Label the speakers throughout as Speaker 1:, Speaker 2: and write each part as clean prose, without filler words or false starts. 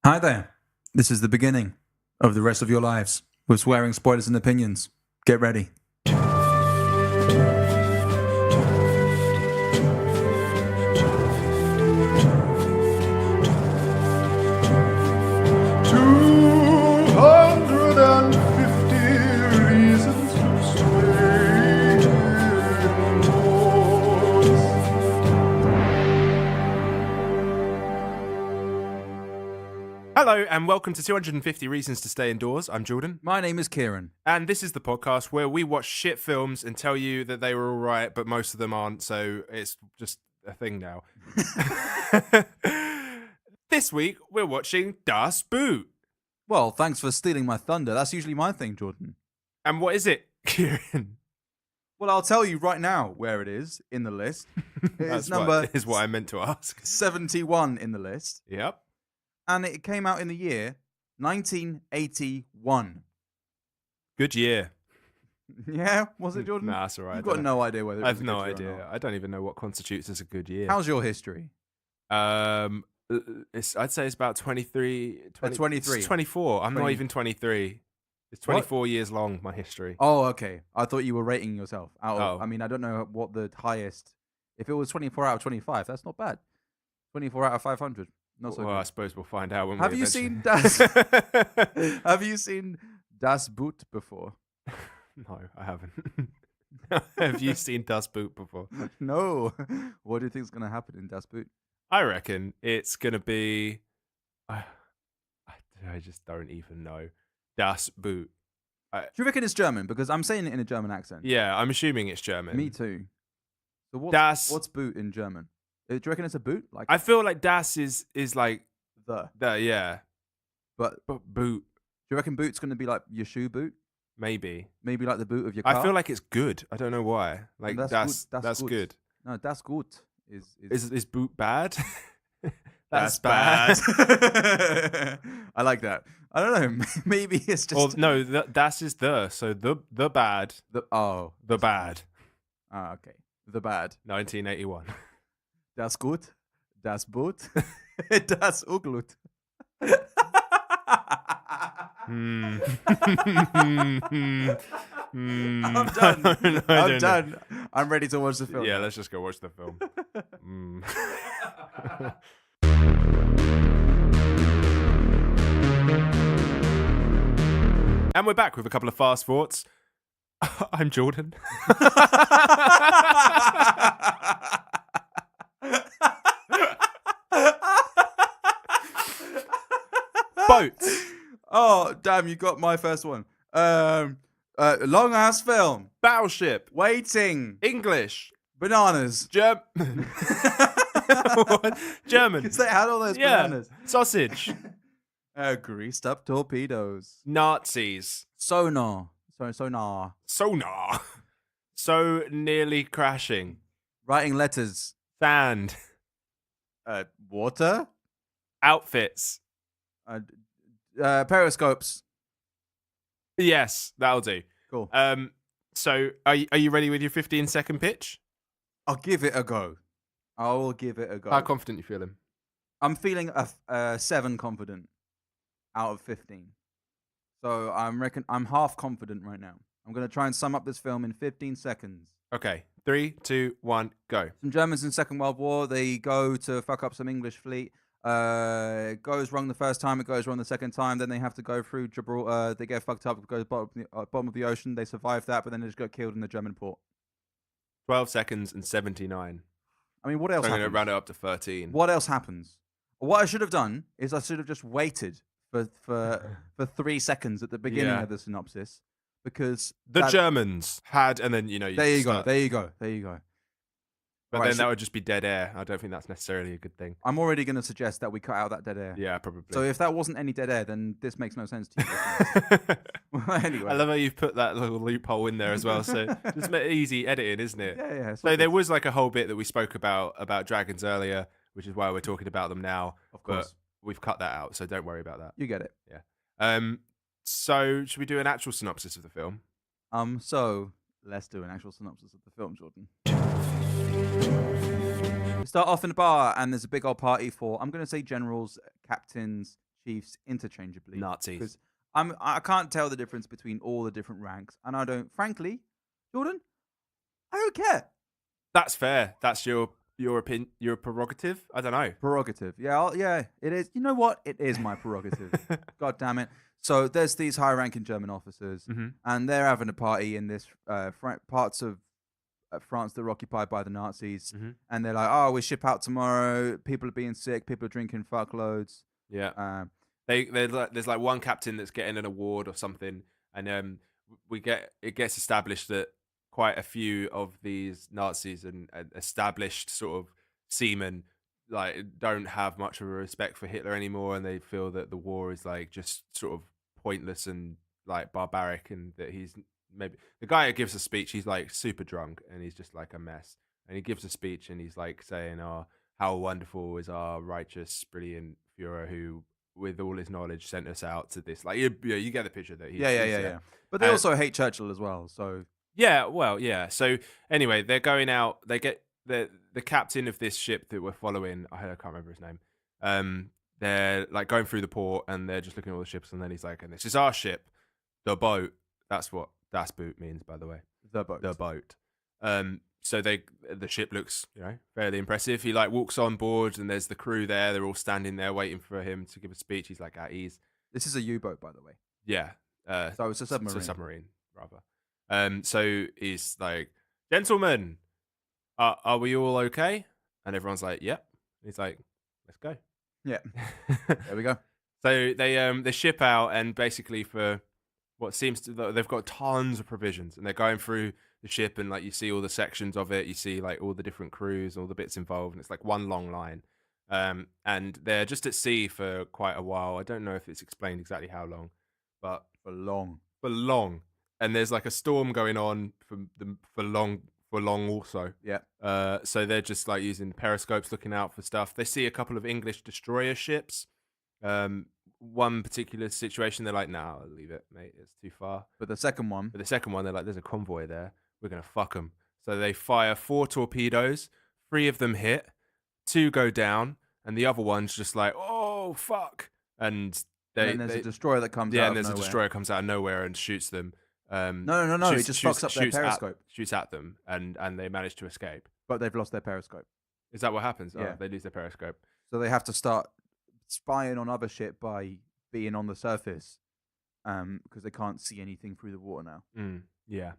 Speaker 1: Hi there. This is the beginning of the rest of your lives with swearing, spoilers, and opinions. Get ready.
Speaker 2: Hello and welcome to 250 Reasons to Stay Indoors. I'm Jordan.
Speaker 1: My name is Keiran.
Speaker 2: And this is the podcast where we watch shit films and tell you that they were all right, but most of them aren't, so it's just a thing now. This week, we're watching Das Boot.
Speaker 1: Well, thanks for stealing my thunder. That's usually my thing, Jordan.
Speaker 2: And what is it, Kieran?
Speaker 1: Well, I'll tell you right now where it is in the list. It's number
Speaker 2: is what I meant to ask.
Speaker 1: 71 in the list.
Speaker 2: Yep.
Speaker 1: And it came out in the year 1981.
Speaker 2: Good year.
Speaker 1: Yeah, was it, Jordan?
Speaker 2: Nah, that's all right.
Speaker 1: You've got no idea whether it
Speaker 2: I
Speaker 1: was
Speaker 2: have
Speaker 1: a
Speaker 2: no
Speaker 1: good year or
Speaker 2: idea.
Speaker 1: not.
Speaker 2: I don't even know what constitutes as a good year.
Speaker 1: How's your history?
Speaker 2: I'd say it's about 23.
Speaker 1: 23.
Speaker 2: It's 24. I'm
Speaker 1: 20.
Speaker 2: not even 23. It's 24 years long, my history.
Speaker 1: Oh, okay. I thought you were rating yourself out of,
Speaker 2: Oh.
Speaker 1: I mean, I don't know what the highest. If it was 24 out of 25, that's not bad. 24 out of 500. Not so
Speaker 2: Well, I
Speaker 1: good.
Speaker 2: suppose we'll find out when
Speaker 1: Have
Speaker 2: we
Speaker 1: you
Speaker 2: eventually...
Speaker 1: seen Das? Have you seen Das Boot before?
Speaker 2: No, I haven't. Have you seen Das Boot before?
Speaker 1: No. What do you think is going to happen in Das Boot?
Speaker 2: I reckon it's going to be... I just don't even know. Das Boot.
Speaker 1: Do you reckon it's German? Because I'm saying it in a German accent.
Speaker 2: Yeah, I'm assuming it's German.
Speaker 1: Me too. So what's boot in German? Do you reckon it's a boot? Like
Speaker 2: I feel like Das is like... yeah.
Speaker 1: But
Speaker 2: boot.
Speaker 1: do you reckon boot's going to be like your shoe boot?
Speaker 2: Maybe.
Speaker 1: Maybe like the boot of your car?
Speaker 2: I feel like it's good. I don't know why. Like that's good.
Speaker 1: No, das gut
Speaker 2: Is boot bad?
Speaker 1: That's bad. I like that. I don't know. Maybe it's just.
Speaker 2: Well, no, das is the. So the bad.
Speaker 1: The
Speaker 2: bad.
Speaker 1: Ah, okay. The bad.
Speaker 2: 1981.
Speaker 1: Das gut. Das Boot. Das Uglut.
Speaker 2: I'm
Speaker 1: done. I'm
Speaker 2: done.
Speaker 1: done. I'm ready to watch the film.
Speaker 2: Yeah, let's just go watch the film. And we're back with a couple of fast thoughts. I'm Jordan. Boats.
Speaker 1: Oh, damn, you got my first one. Long ass film.
Speaker 2: Battleship.
Speaker 1: Waiting.
Speaker 2: English.
Speaker 1: Bananas.
Speaker 2: German.
Speaker 1: Because they had all those bananas.
Speaker 2: Sausage.
Speaker 1: Greased up torpedoes.
Speaker 2: Nazis.
Speaker 1: Sonar.
Speaker 2: Sonar. So nearly crashing.
Speaker 1: Writing letters.
Speaker 2: Sand.
Speaker 1: Water.
Speaker 2: Outfits.
Speaker 1: Periscopes.
Speaker 2: Yes, that'll do.
Speaker 1: Cool.
Speaker 2: So are you ready with your 15-second pitch?
Speaker 1: I'll give it a go. I will give it a go.
Speaker 2: How confident you feeling?
Speaker 1: I'm feeling a 7 confident out of 15. So I'm half confident right now. I'm going to try and sum up this film in 15 seconds.
Speaker 2: Okay. 3, 2, 1, go.
Speaker 1: Some Germans in Second World War, they go to fuck up some English fleet. It goes wrong the first time, it goes wrong the second time. Then they have to go through Gibraltar. They get fucked up, go to the bottom of the ocean. They survive that, but then they just got killed in the German port.
Speaker 2: 12 seconds and 79.
Speaker 1: I mean, what else
Speaker 2: I'm going
Speaker 1: happens?
Speaker 2: to round it up to 13.
Speaker 1: What else happens? What I should have done is I should have just waited for 3 seconds at the beginning of the synopsis, because
Speaker 2: the Germans had, and then
Speaker 1: there you go.
Speaker 2: But
Speaker 1: Right,
Speaker 2: then that would just be dead air. I don't think that's necessarily a good thing.
Speaker 1: I'm already going to suggest that we cut out that dead air.
Speaker 2: Yeah, probably.
Speaker 1: So if that wasn't any dead air, then this makes no sense to you. Anyway.
Speaker 2: I love how you've put that little loophole in there as well. So it's easy editing, isn't it?
Speaker 1: Yeah.
Speaker 2: So there was like a whole bit that we spoke about dragons earlier, which is why we're talking about them now.
Speaker 1: Of course.
Speaker 2: But we've cut that out, so don't worry about that.
Speaker 1: You get it.
Speaker 2: Yeah. So should we do an actual synopsis of the film?
Speaker 1: So let's do an actual synopsis of the film, Jordan. We start off in a bar, and there's a big old party for, I'm going to say generals, captains, chiefs interchangeably.
Speaker 2: Nazis.
Speaker 1: Because I can't tell the difference between all the different ranks, and I don't. Frankly, Jordan, I don't care.
Speaker 2: That's fair. That's your opinion, your prerogative. I don't know.
Speaker 1: Prerogative. Yeah, yeah, it is. You know what? It is my prerogative. God damn it. So there's these high-ranking German officers, and they're having a party in this parts of France that were occupied by the Nazis, and they're like, "Oh, we ship out tomorrow. People are being sick. People are drinking fuckloads."
Speaker 2: Yeah. There's like one captain that's getting an award or something, and it gets established that quite a few of these Nazis and established sort of seamen like don't have much of a respect for Hitler anymore, and they feel that the war is like just sort of pointless and like barbaric, and that he's maybe the guy who gives a speech, he's like super drunk and he's just like a mess, and he gives a speech and he's like saying, "Oh, how wonderful is our righteous, brilliant Führer who, with all his knowledge, sent us out to this." Like, you get the picture that he's
Speaker 1: Yeah. But they also hate Churchill as well. So
Speaker 2: yeah, well, yeah. So anyway, they're going out. They get the captain of this ship that we're following. I can't remember his name. They're like going through the port and they're just looking at all the ships, and then he's like, "And this is our ship, the boat." That's what "das Boot" means, by the way.
Speaker 1: the boat.
Speaker 2: The boat. So the ship looks, fairly impressive. He like walks on board, and there's the crew there. They're all standing there waiting for him to give a speech. He's like at ease.
Speaker 1: This is a U-boat, by the way.
Speaker 2: Yeah.
Speaker 1: So it's a submarine.
Speaker 2: It's a submarine, rather. So he's like, "Gentlemen, are we all okay?" And everyone's like, "Yep." He's like, "Let's go."
Speaker 1: Yeah. There we go.
Speaker 2: So they ship out, and basically for what seems to, they've got tons of provisions, and they're going through the ship, and like you see all the sections of it, you see like all the different crews, all the bits involved, and it's like one long line. And they're just at sea for quite a while. I don't know if it's explained exactly how long, but
Speaker 1: For long.
Speaker 2: And there's like a storm going on for long also.
Speaker 1: Yeah.
Speaker 2: So they're just like using periscopes, looking out for stuff. They see a couple of English destroyer ships. One particular situation, they're like, "Nah, I'll leave it, mate. It's too far."
Speaker 1: But the second one,
Speaker 2: they're like, "There's a convoy there. We're gonna fuck them." So they fire 4 torpedoes. 3 of them hit, 2 go down, and the other one's just like, "Oh fuck!" And
Speaker 1: there's a destroyer that comes out.
Speaker 2: Yeah,
Speaker 1: of
Speaker 2: and there's
Speaker 1: nowhere.
Speaker 2: a destroyer comes out of nowhere and shoots them.
Speaker 1: No. He just fucks up their periscope.
Speaker 2: Shoots at them, and they manage to escape.
Speaker 1: But they've lost their periscope.
Speaker 2: Is that what happens?
Speaker 1: Yeah.
Speaker 2: Oh, they lose their periscope.
Speaker 1: So they have to start spying on other ship by being on the surface, because they can't see anything through the water now.
Speaker 2: Yeah.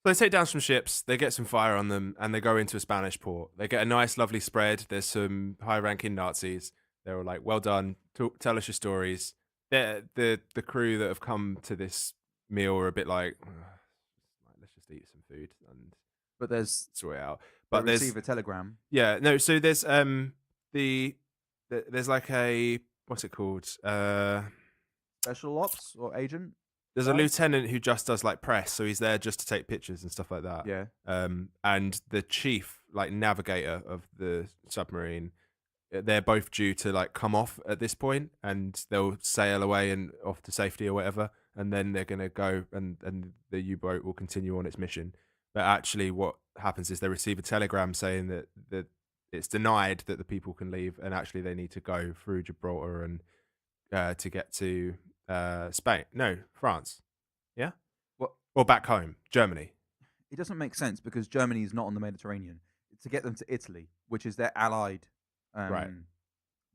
Speaker 2: So they take down some ships, they get some fire on them, and they go into a Spanish port. They get a nice, lovely spread. There's some high-ranking Nazis. They're all like, "Well done. Tell us your stories." The crew that have come to this meal are a bit like, "Let's just eat some food and
Speaker 1: But there's
Speaker 2: sort it out."
Speaker 1: but
Speaker 2: But there's
Speaker 1: receive a telegram.
Speaker 2: Yeah, no. So there's there's like a, what's it called?
Speaker 1: Special ops or agent.
Speaker 2: There's a lieutenant who just does like press, so he's there just to take pictures and stuff like that.
Speaker 1: Yeah.
Speaker 2: And the chief, like navigator of the submarine, they're both due to like come off at this point, and they'll sail away and off to safety or whatever, and then they're gonna go, and the U-boat will continue on its mission. But actually, what happens is they receive a telegram saying that it's denied that the people can leave, and actually they need to go through Gibraltar and to get to Spain. No, France. Yeah?
Speaker 1: What?
Speaker 2: Or back home, Germany.
Speaker 1: It doesn't make sense because Germany is not on the Mediterranean. To get them to Italy, which is their allied,
Speaker 2: Right.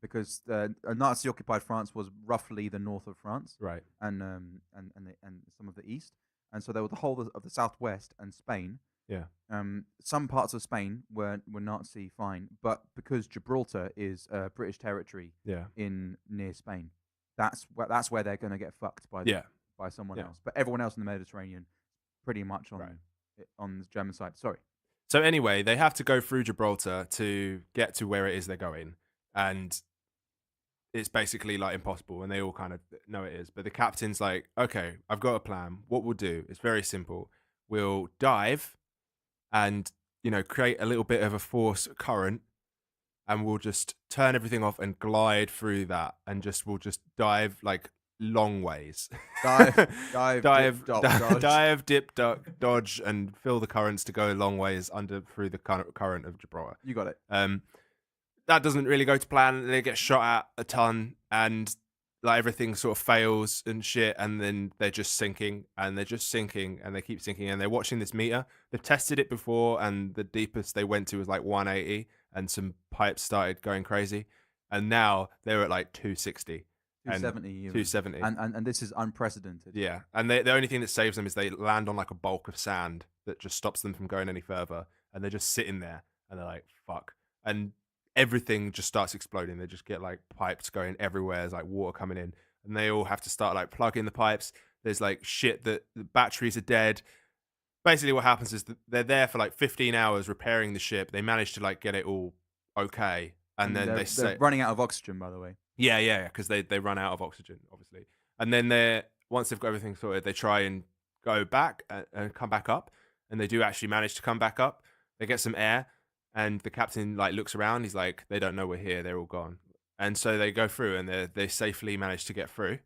Speaker 1: Because Nazi-occupied France was roughly the north of France,
Speaker 2: Right.
Speaker 1: and some of the east, and so there was the whole of the southwest and Spain.
Speaker 2: Yeah.
Speaker 1: Some parts of Spain were Nazi fine, but because Gibraltar is British territory
Speaker 2: Yeah.
Speaker 1: near Spain, that's where they're going to get fucked by someone else. But everyone else in the Mediterranean, pretty much on the German side. Sorry.
Speaker 2: So anyway, they have to go through Gibraltar to get to where it is they're going, and it's basically like impossible, and they all kind of know it is. But the captain's like, "Okay, I've got a plan. What we'll do is very simple. We'll dive and, create a little bit of a force current, and we'll just turn everything off and glide through that, and we'll just dive like long ways. dive, dip, duck, dodge, and fill the currents to go long ways through the current of Gibraltar."
Speaker 1: You got it.
Speaker 2: that doesn't really go to plan. They get shot at a ton, and like everything sort of fails and shit, and then they're just sinking, and they're just sinking, and they keep sinking, and they're watching this meter. They've tested it before, and the deepest they went to was like 180, and some pipes started going crazy, and now they're at like 260.
Speaker 1: 270 even.
Speaker 2: 270.
Speaker 1: And this is unprecedented.
Speaker 2: Yeah, and the only thing that saves them is they land on like a bulk of sand that just stops them from going any further, and they're just sitting there, and they're like, fuck. And everything just starts exploding. They just get like pipes going everywhere. There's like water coming in, and they all have to start like plugging the pipes. There's like shit that the batteries are dead. Basically, what happens is that they're there for like 15 hours repairing the ship. They manage to like get it all okay, and then
Speaker 1: they're running out of oxygen, by the way.
Speaker 2: Yeah, because they run out of oxygen, obviously. And then once they've got everything sorted, they try and go back and come back up, and they do actually manage to come back up. They get some air, and the captain like looks around. He's like, they don't know we're here. They're all gone. And so they go through, and they safely manage to get through.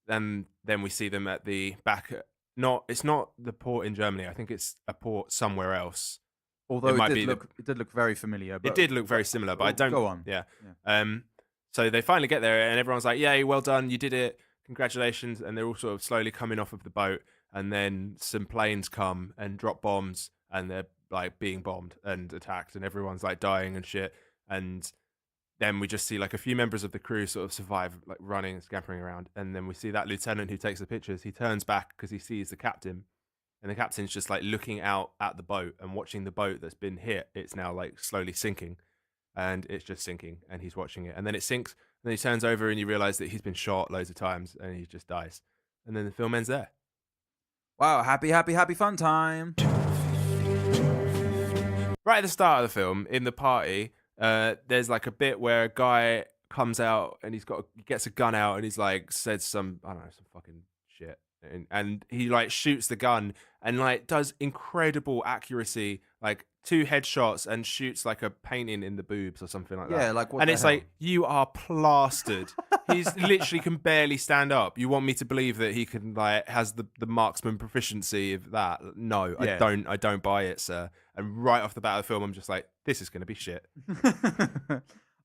Speaker 2: Then we see them at the back. It's not the port in Germany. I think it's a port somewhere else.
Speaker 1: Although it did look very familiar. But,
Speaker 2: it did look very similar, but I don't.
Speaker 1: Go on.
Speaker 2: Yeah. So they finally get there, and everyone's like, "Yay, well done, you did it, congratulations!" And they're all sort of slowly coming off of the boat, and then some planes come and drop bombs, and they're like being bombed and attacked, and everyone's like dying and shit. And then we just see like a few members of the crew sort of survive, like running and scampering around. And then we see that lieutenant who takes the pictures. He turns back because he sees the captain, and the captain's just like looking out at the boat and watching the boat that's been hit. It's now like slowly sinking. And it's just sinking, and he's watching it, and then it sinks, and then he turns over, and you realize that he's been shot loads of times, and he just dies, and then the film ends there.
Speaker 1: Wow, happy fun time.
Speaker 2: Right at the start of the film, in the party, there's like a bit where a guy comes out, and he gets a gun out, and he's like said some, I don't know, some fucking shit, and he like shoots the gun, and like does incredible accuracy, like 2 headshots, and shoots like a painting in the boobs or something like that.
Speaker 1: Yeah, like what?
Speaker 2: And it's like, you are plastered. He's literally can barely stand up. You want me to believe that he can like has the marksman proficiency of that? No, yeah. I don't buy it, sir. And right off the bat of the film, I'm just like, this is going to be shit.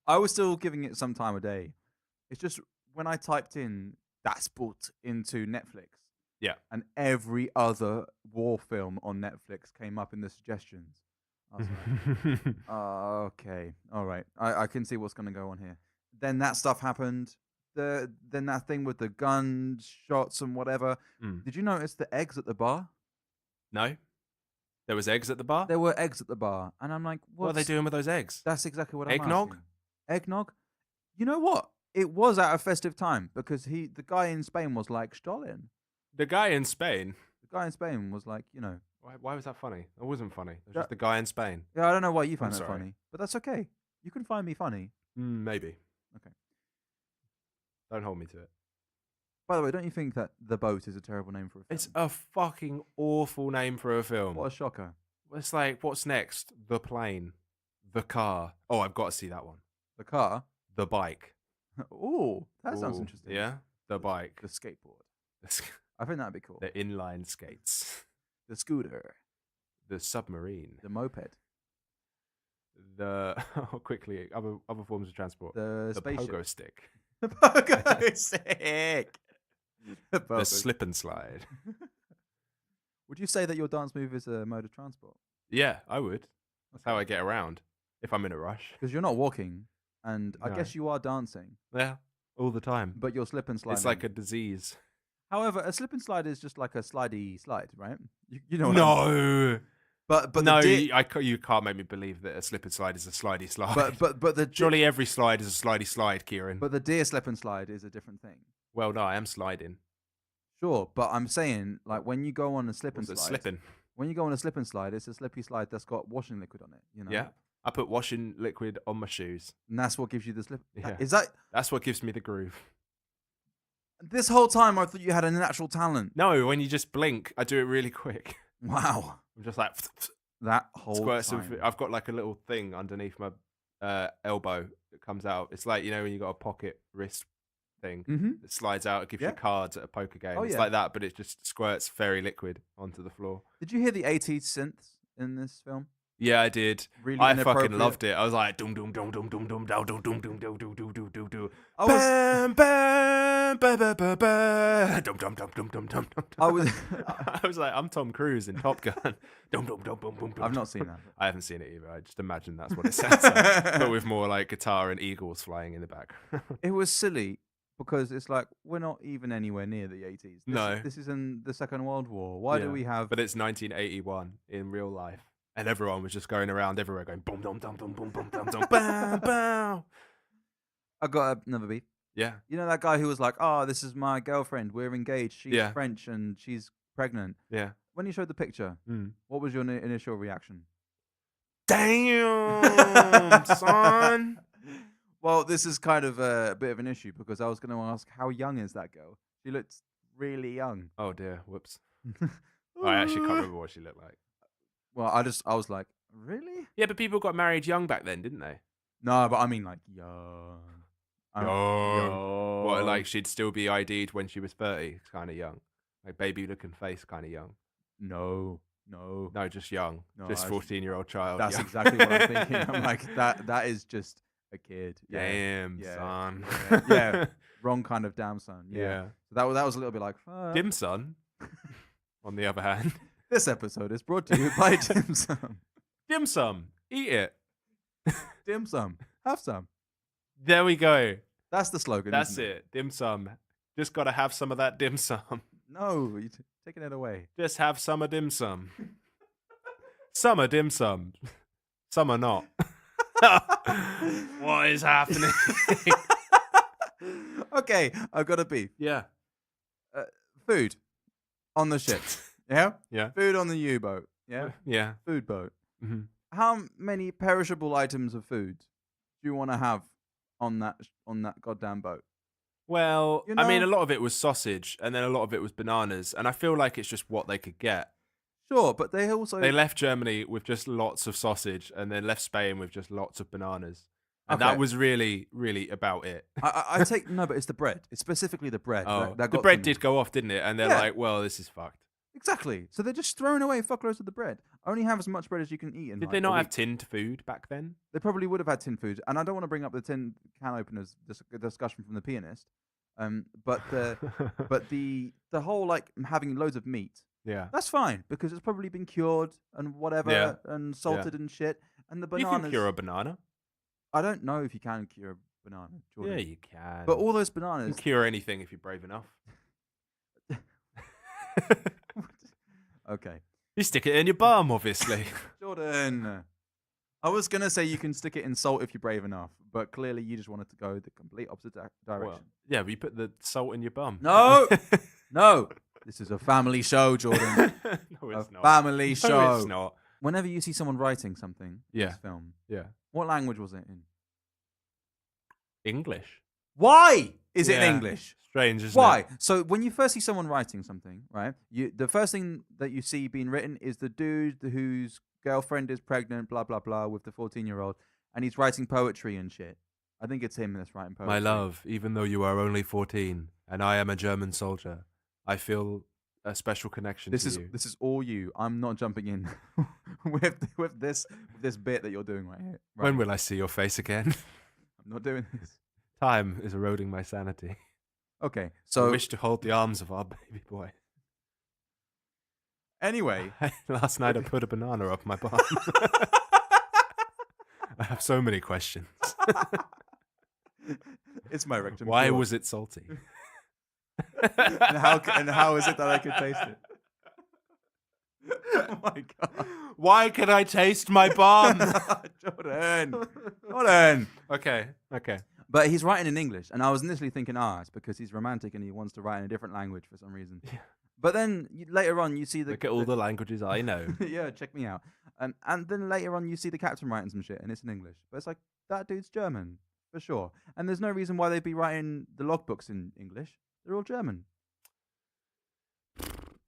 Speaker 1: I was still giving it some time of day. It's just when I typed in Das Boot into Netflix,
Speaker 2: yeah,
Speaker 1: and every other war film on Netflix came up in the suggestions. I was like, okay, all right, I can see what's going to go on here. Then that stuff happened. Then that thing with the gun shots and whatever. Did you notice the eggs at the bar?
Speaker 2: No. There was eggs at the bar?
Speaker 1: There were eggs at the bar. And I'm like,
Speaker 2: what are they doing with those eggs?
Speaker 1: That's exactly what I'm
Speaker 2: Eggnog?
Speaker 1: asking. Eggnog? You know what? It was at a festive time because the guy in Spain was like, Stollen.
Speaker 2: The guy in Spain?
Speaker 1: The guy in Spain was like, you know.
Speaker 2: Why was that funny? It wasn't funny. It was just the guy in Spain.
Speaker 1: Yeah, I don't know why you find that funny. But that's okay. You can find me funny.
Speaker 2: Maybe.
Speaker 1: Okay.
Speaker 2: Don't hold me to it.
Speaker 1: By the way, don't you think that The Boat is a terrible name for a film?
Speaker 2: It's a fucking awful name for a film.
Speaker 1: What a shocker.
Speaker 2: It's like, what's next? The plane. The car. Oh, I've got to see that one.
Speaker 1: The car?
Speaker 2: The bike.
Speaker 1: Oh, that sounds interesting.
Speaker 2: Yeah? The bike.
Speaker 1: The skateboard. I think that'd be cool.
Speaker 2: The inline skates.
Speaker 1: The scooter.
Speaker 2: The submarine.
Speaker 1: The moped.
Speaker 2: Quickly, other forms of transport.
Speaker 1: The spaceship.
Speaker 2: Pogo stick.
Speaker 1: The pogo stick.
Speaker 2: The slip and slide.
Speaker 1: Would you say that your dance move is a mode of transport?
Speaker 2: Yeah, I would. That's how I get around if I'm in a rush.
Speaker 1: Because you're not walking, and I guess you are dancing.
Speaker 2: Yeah, all the time.
Speaker 1: But you're slip and sliding.
Speaker 2: It's like a disease.
Speaker 1: However, a slip and slide is just like a slidey slide, right? You know what
Speaker 2: I
Speaker 1: mean? But
Speaker 2: no, you can't make me believe that a slip and slide is a slidey slide.
Speaker 1: But
Speaker 2: surely every slide is a slidey slide, Keiran.
Speaker 1: But the deer slip and slide is a different thing.
Speaker 2: Well, no, I am sliding.
Speaker 1: Sure, but I'm saying like when you go on a slip and slide.
Speaker 2: Slipping?
Speaker 1: When you go on a slip and slide, it's a slippy slide that's got washing liquid on it. You know.
Speaker 2: Yeah, I put washing liquid on my shoes,
Speaker 1: and that's what gives you the slip.
Speaker 2: Yeah. That's what gives me the groove.
Speaker 1: This whole time, I thought you had a natural talent.
Speaker 2: No, when you just blink, I do it really quick.
Speaker 1: Wow.
Speaker 2: I'm just like
Speaker 1: that whole time.
Speaker 2: I've got like a little thing underneath my elbow that comes out. It's like, you know, when you got a pocket wrist thing that slides out. It gives you cards at a poker game. It's like that, but it just squirts fairy liquid onto the floor.
Speaker 1: Did you hear the 80s synths in this film?
Speaker 2: Yeah, I did.
Speaker 1: Really
Speaker 2: I fucking
Speaker 1: inappropriate.
Speaker 2: loved it. I was like, dum dum dum dum dum dum dum dum dum dum dum dum dum dum dum dum.
Speaker 1: I was,
Speaker 2: Bam bam ba ba ba ba. Dum dum dum dum dum dum dum.
Speaker 1: I was.
Speaker 2: I was like, I'm Tom Cruise in Top Gun. Dum dum dum dum dum.
Speaker 1: I've not seen that.
Speaker 2: I haven't seen it either. I just imagine that's what it sounds like, but with more like guitar and eagles flying in the back.
Speaker 1: It was silly because it's like we're not even anywhere near the 80s.
Speaker 2: No.
Speaker 1: This is in the Second World War. Why do
Speaker 2: Yeah.
Speaker 1: we have?
Speaker 2: But it's 1981 in real life, and everyone was just going around everywhere going boom, dum, dum, dum, boom, boom, dum, dum, bam, bam.
Speaker 1: I got another beef.
Speaker 2: Yeah.
Speaker 1: You know that guy who was like, "Oh, this is my girlfriend. We're engaged. She's
Speaker 2: Yeah.
Speaker 1: French and she's pregnant."
Speaker 2: Yeah.
Speaker 1: When you showed the picture, what was your initial reaction?
Speaker 2: Damn, son.
Speaker 1: Well, this is kind of a bit of an issue because I was going to ask, how young is that girl? She looks really young.
Speaker 2: Oh dear, whoops. I actually can't remember what she looked like.
Speaker 1: Well, I was like, really?
Speaker 2: Yeah, but people got married young back then, didn't they?
Speaker 1: No, but I mean like young.
Speaker 2: Young. What, like she'd still be ID'd when she was 30? Kind of young. Like baby-looking face, kind of young.
Speaker 1: No,
Speaker 2: just young.
Speaker 1: No,
Speaker 2: just 14-year-old child.
Speaker 1: that's
Speaker 2: young.
Speaker 1: exactly what I'm thinking. I'm like, that is just a kid.
Speaker 2: Damn,
Speaker 1: Yeah,
Speaker 2: son.
Speaker 1: yeah. Wrong kind of damn son. Yeah.
Speaker 2: Yeah.
Speaker 1: So that was a little bit like, fuck.
Speaker 2: Dim Sum, on the other hand.
Speaker 1: This episode is brought to you by Dim Sum.
Speaker 2: Dim Sum, eat it.
Speaker 1: Dim Sum, have some.
Speaker 2: There we go.
Speaker 1: That's the slogan.
Speaker 2: That's
Speaker 1: isn't
Speaker 2: it. Dim Sum. Just got to have some of that dim sum.
Speaker 1: No, you're taking it away.
Speaker 2: Just have some of dim sum. Some are dim sum. Some are not. What is happening?
Speaker 1: Okay, I've got a beef.
Speaker 2: Yeah.
Speaker 1: Food on the ship. Yeah?
Speaker 2: Yeah.
Speaker 1: Food on the U-boat. Yeah?
Speaker 2: Yeah.
Speaker 1: Food boat.
Speaker 2: Mm-hmm.
Speaker 1: How many perishable items of food do you want to have on that goddamn boat?
Speaker 2: Well,
Speaker 1: You
Speaker 2: I mean, a
Speaker 1: know-
Speaker 2: lot of it was sausage, and then a lot of it was bananas, and I feel like it's just what they could get.
Speaker 1: Sure, but they also...
Speaker 2: They left Germany with just lots of sausage, and then left Spain with just lots of bananas. And
Speaker 1: Okay.
Speaker 2: that was really, really about it.
Speaker 1: I take... No, but it's the bread. It's specifically the bread.
Speaker 2: Oh,
Speaker 1: that
Speaker 2: the
Speaker 1: got
Speaker 2: bread
Speaker 1: to me.
Speaker 2: did go off, didn't it? And they're
Speaker 1: Yeah.
Speaker 2: like, well, this is fucked.
Speaker 1: Exactly. So they're just throwing away fuckloads of the bread. Only have as much bread as you can eat in
Speaker 2: Did
Speaker 1: like,
Speaker 2: they
Speaker 1: a
Speaker 2: not have
Speaker 1: week.
Speaker 2: tinned food back then?
Speaker 1: They probably would have had tin food. And I don't want to bring up the tin can openers discussion from the pianist. But the whole like having loads of meat,
Speaker 2: Yeah.
Speaker 1: that's fine because it's probably been cured and whatever
Speaker 2: Yeah.
Speaker 1: and salted and shit. And the
Speaker 2: You
Speaker 1: bananas.
Speaker 2: can cure a banana.
Speaker 1: I don't know if you can cure a banana, Jordan.
Speaker 2: Yeah, you can.
Speaker 1: But all those
Speaker 2: you can
Speaker 1: bananas.
Speaker 2: cure anything if you're brave enough.
Speaker 1: Okay,
Speaker 2: You stick it in your bum, obviously.
Speaker 1: Jordan. I was gonna say you can stick it in salt if you're brave enough, but clearly you just wanted to go the complete opposite direction.
Speaker 2: Well, yeah, but you put the salt in your bum.
Speaker 1: No, no. This is a family show, Jordan.
Speaker 2: No,
Speaker 1: A
Speaker 2: it's not.
Speaker 1: family
Speaker 2: No,
Speaker 1: show.
Speaker 2: it's not.
Speaker 1: Whenever you see someone writing something in
Speaker 2: Yeah.
Speaker 1: this film,
Speaker 2: Yeah.
Speaker 1: what language was it in?
Speaker 2: English.
Speaker 1: Why is it in
Speaker 2: Yeah.
Speaker 1: English?
Speaker 2: Strange, isn't
Speaker 1: Why?
Speaker 2: it?
Speaker 1: So when you first see someone writing something, right? The first thing that you see being written is the dude whose girlfriend is pregnant, blah blah blah, with the 14-year-old, and he's writing poetry and shit. I think it's him that's writing poetry.
Speaker 2: My love, even though you are only 14 and I am a German soldier, I feel a special connection
Speaker 1: This
Speaker 2: to
Speaker 1: is
Speaker 2: you.
Speaker 1: this is all you. I'm not jumping in with this bit that you're doing right here. Right?
Speaker 2: When will I see your face again?
Speaker 1: I'm not doing this.
Speaker 2: Time is eroding my sanity.
Speaker 1: Okay,
Speaker 2: I
Speaker 1: so
Speaker 2: wish to hold the arms of our baby boy.
Speaker 1: anyway,
Speaker 2: Last night I put a banana up my bum. I have so many questions.
Speaker 1: it's my rectum.
Speaker 2: Why
Speaker 1: pure.
Speaker 2: was it salty?
Speaker 1: and how is it that I could taste it? Oh my god!
Speaker 2: Why can I taste my bum?
Speaker 1: Jordan.
Speaker 2: Okay.
Speaker 1: But he's writing in English, and I was initially thinking, it's because he's romantic and he wants to write in a different language for some reason.
Speaker 2: Yeah.
Speaker 1: But then later on, you see
Speaker 2: Look at all the languages I know.
Speaker 1: yeah, check me out. And then later on, you see the captain writing some shit, and it's in English. But it's like that dude's German for sure, and there's no reason why they'd be writing the logbooks in English. They're all German.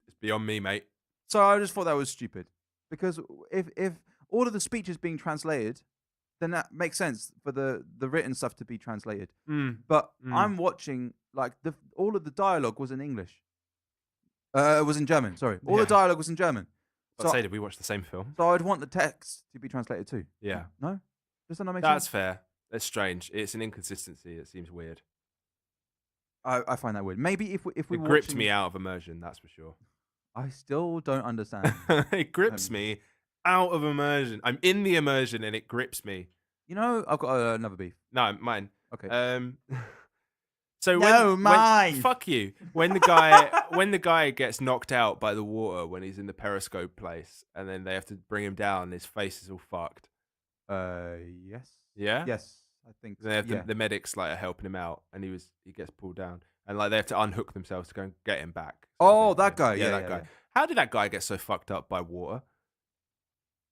Speaker 2: It's beyond me, mate.
Speaker 1: So I just thought that was stupid, because if all of the speech is being translated, then that makes sense for the written stuff to be translated. But I'm watching like all of the dialogue was in English. It was in German. Sorry, all the dialogue was in German. So,
Speaker 2: did we watch the same film?
Speaker 1: so I'd want the text to be translated too.
Speaker 2: Yeah.
Speaker 1: No? Does that not make
Speaker 2: That's
Speaker 1: sense?
Speaker 2: fair. That's strange. It's an inconsistency. It seems weird.
Speaker 1: I find that weird. Maybe if we
Speaker 2: It
Speaker 1: were
Speaker 2: gripped
Speaker 1: watching,
Speaker 2: me out of immersion, that's for sure.
Speaker 1: I still don't understand.
Speaker 2: It grips me out of immersion. I'm in the immersion and it grips me.
Speaker 1: You know, I've got another beef.
Speaker 2: No, mine.
Speaker 1: Okay.
Speaker 2: So
Speaker 1: No, mine.
Speaker 2: Fuck you. When the guy gets knocked out by the water when he's in the periscope place, and then they have to bring him down, his face is all fucked.
Speaker 1: Yes.
Speaker 2: Yeah.
Speaker 1: Yes, I think.
Speaker 2: They have
Speaker 1: yeah.
Speaker 2: the medics like are helping him out, and he gets pulled down, and like they have to unhook themselves to go and get him back.
Speaker 1: Oh, that guy. Yeah,
Speaker 2: that guy.
Speaker 1: Yeah.
Speaker 2: How did that guy get so fucked up by water?